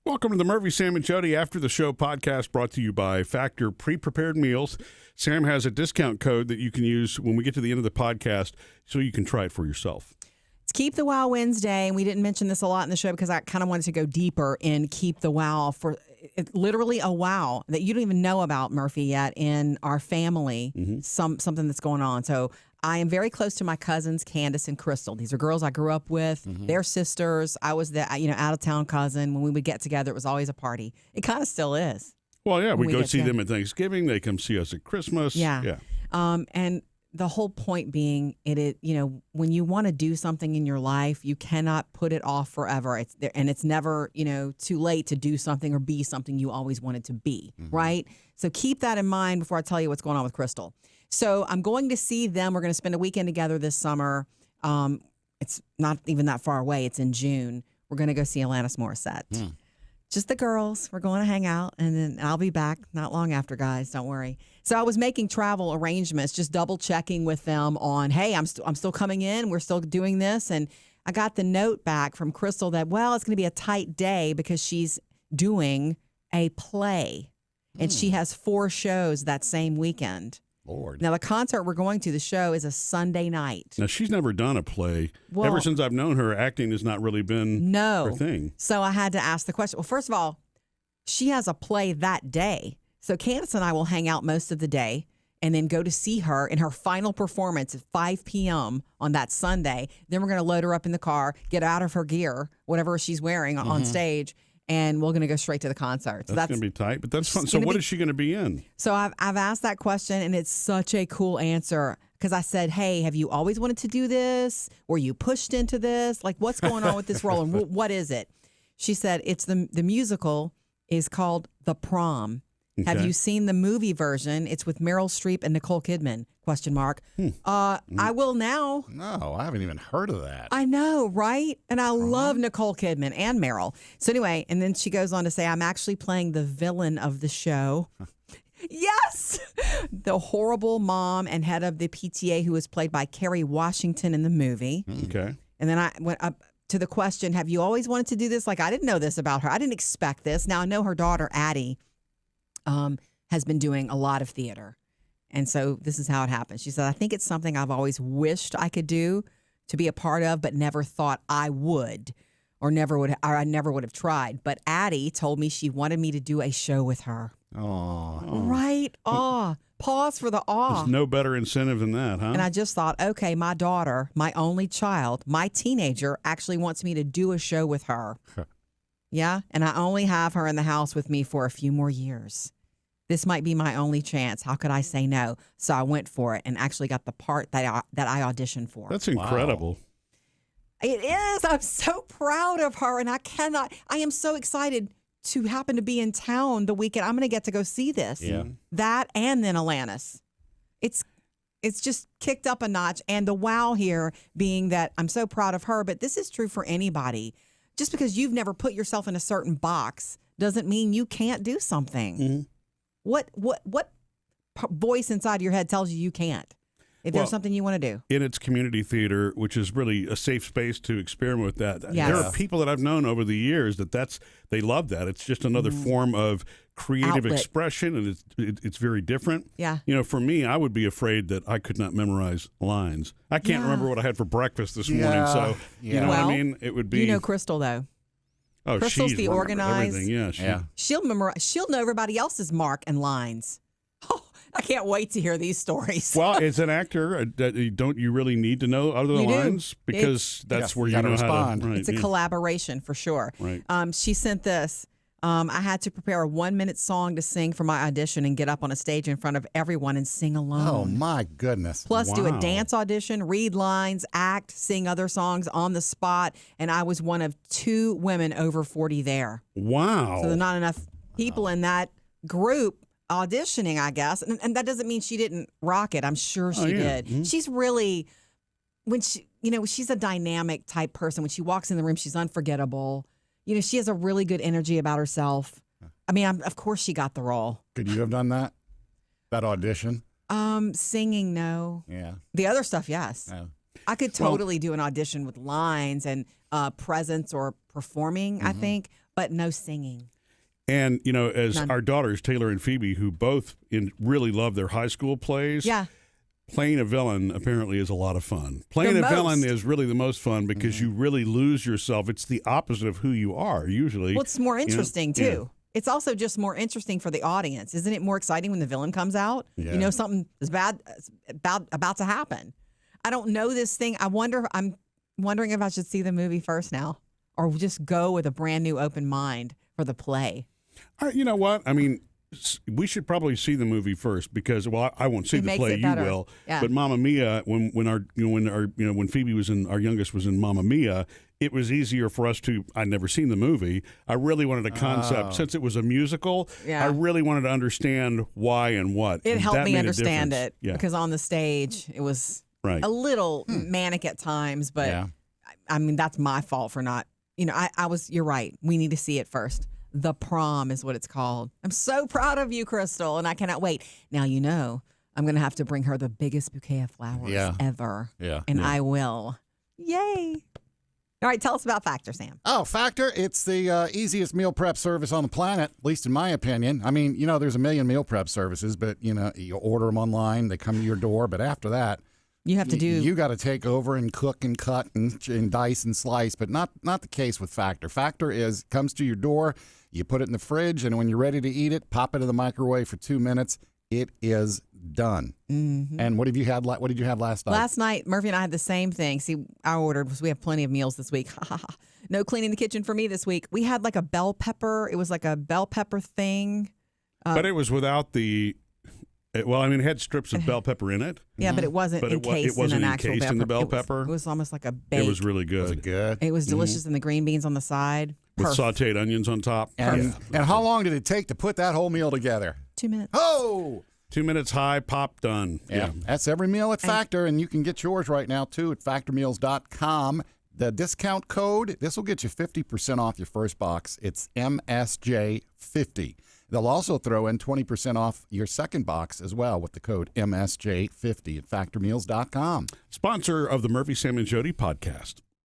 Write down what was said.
Welcome to the Murphy, Sam, and Jodi After the Show podcast, brought to you by Factor Pre-Prepared Meals. Sam has a discount code that you can use when we get to the end of the podcast so you can try it for yourself. It's Keep the Wow Wednesday, and we didn't mention this a lot in the show because I kind of wanted to go deeper in Keep the Wow for literally a wow that you don't even know about, Murphy, yet in our family, something that's going on. So I am very close to my cousins, Candace and Crystal. These are girls I grew up with. They're sisters. I was the out-of-town cousin. When we would get together, it was always a party. It kind of still is. Well, yeah, we go see them at Thanksgiving. They come see us at Christmas. Yeah. And the whole point being, when you want to do something in your life, you cannot put it off forever. It's never, too late to do something or be something you always wanted to be, right? So keep that in mind before I tell you what's going on with Crystal. So I'm going to see them. We're going to spend a weekend together this summer. It's not even that far away. It's in June. We're going to go see Alanis Morissette. Just the girls. We're going to hang out, and then I'll be back not long after, guys. Don't worry. So I was making travel arrangements, just double checking with them on, hey, I'm still coming in. We're still doing this. And I got the note back from Crystal that, well, it's going to be a tight day because she's doing a play, and she has 4 shows that same weekend. Lord. Now, the concert we're going to, the show, is a Sunday night. Now, she's never done a play. Ever since I've known her, acting has not really been her thing. So I had to ask the question. Well, first of all, she has a play that day. So Candace and I will hang out most of the day and then go to see her in her final performance at 5 p.m. on that Sunday. Then we're going to load her up in the car, get out of her gear, whatever she's wearing on stage, and we're going to go straight to the concert. So that's going to be tight, but that's fun. So what is she going to be in? So I've asked that question, and it's such a cool answer because I said, hey, have you always wanted to do this? Were you pushed into this? Like, what's going on with this role, and what is it? She said, it's the musical is called The Prom. Okay. Have you seen the movie version? It's with Meryl Streep and Nicole Kidman, ? I will now. No, I haven't even heard of that. I know, right? And I love Nicole Kidman and Meryl. So anyway, and then she goes on to say, I'm actually playing the villain of the show. Yes! The horrible mom and head of the PTA who was played by Kerry Washington in the movie. Okay. And then I went up to the question, have you always wanted to do this? Like, I didn't know this about her. I didn't expect this. Now, I know her daughter, Addie, has been doing a lot of theater. And so this is how it happened. She said, I think it's something I've always wished I could do to be a part of, but never thought I would or I never would have tried. But Addie told me she wanted me to do a show with her. Oh. Right? Oh, pause for the awe. There's no better incentive than that, huh? And I just thought, okay, my daughter, my only child, my teenager actually wants me to do a show with her. Yeah? And I only have her in the house with me for a few more years. This might be my only chance. How could I say no? So I went for it and actually got the part that I auditioned for. That's incredible. Wow. It is. I'm so proud of her, and I am so excited to happen to be in town the weekend. I'm going to get to go see this. Yeah. That and then Alanis. It's just kicked up a notch. And the wow here being that I'm so proud of her, but this is true for anybody. Just because you've never put yourself in a certain box doesn't mean you can't do something. Mm-hmm. What voice inside your head tells you can't? If there's something you want to do. In its community theater, which is really a safe space to experiment with that. Yes. There are people that I've known over the years they love that. It's just another form of creative expression, and it's very different. Yeah. For me, I would be afraid that I could not memorize lines. I can't remember what I had for breakfast this morning, so you know what I mean? It would be. Crystal, though. Oh, Crystal's the organized. Yeah. She'll memorize. She'll know everybody else's mark and lines. Oh, I can't wait to hear these stories. Well, as an actor, don't you really need to know other lines? Because that's where you know respond. How to. Right, it's a collaboration for sure. Right. She sent this. I had to prepare a 1-minute song to sing for my audition and get up on a stage in front of everyone and sing alone. Oh, my goodness. Plus do a dance audition, read lines, act, sing other songs on the spot. And I was one of 2 women over 40 there. Wow. So there's not enough people in that group auditioning, I guess. And that doesn't mean she didn't rock it. I'm sure she did. Mm-hmm. She's really, she's a dynamic type person. When she walks in the room, she's unforgettable. She has a really good energy about herself. I mean, of course she got the role. Could you have done that? That audition? Singing, no. Yeah. The other stuff, yes. Yeah. I could totally do an audition with lines and presence or performing, I think. but no singing. And, you know, as None. our daughters, Taylor and Phoebe, who both really love their high school plays, Yeah. playing a villain apparently is a lot of fun. Playing a villain is really the most fun because you really lose yourself. It's the opposite of who you are usually. Well, it's more interesting, you know, too. It's also just more interesting for the audience. Isn't it more exciting when the villain comes out? Yeah. You know something is bad about to happen. I don't know this thing. I'm wondering if I should see the movie first now or just go with a brand new open mind for the play. You know what? I mean, we should probably see the movie first because, well, I won't see It the makes play. it You better. will. Yeah. But Mamma Mia, when Phoebe was in, our youngest was in Mamma Mia, it was easier for us to. I'd never seen the movie. I really wanted a concept since it was a musical. Yeah. I really wanted to understand why and what. It and helped that me made a understand difference. it Yeah. because on the stage it was Right. a little manic at times, but Yeah. I mean that's my fault for not. You know, you're right. We need to see it first. The Prom is what it's called. I'm so proud of you, Crystal, and I cannot wait. Now you know I'm going to have to bring her the biggest bouquet of flowers ever. Yeah. And I will. Yay. All right, tell us about Factor, Sam. Oh, Factor, it's the easiest meal prep service on the planet, at least in my opinion. I mean, you know, there's a million meal prep services, but, you know, you order them online, they come to your door. But after that, You have to do. You got to take over and cook and cut and dice and slice, but not the case with Factor. Factor comes to your door, you put it in the fridge, and when you're ready to eat it, pop it in the microwave for 2 minutes. It is done. Mm-hmm. And what did you have last night? Last night, Murphy and I had the same thing. See, I ordered because we have plenty of meals this week. No cleaning the kitchen for me this week. We had like a bell pepper. It was like a bell pepper thing. But it was without the. Well, I mean, it had strips of bell pepper in it. Yeah, but it wasn't But encased it wasn't in an actual encased in the bell It pepper? was almost like a bake. It was really good. Was it good? It was delicious, and the green beans on the side. With Perfect. sauteed onions on top. And how long did it take to put that whole meal together? 2 minutes. Oh! 2 minutes high, pop, done. Yeah. That's every meal at Factor, and you can get yours right now, too, at factormeals.com. The discount code, this will get you 50% off your first box. It's MSJ50. They'll also throw in 20% off your second box as well with the code MSJ50 at factormeals.com. Sponsor of the Murphy, Sam, and Jody podcast.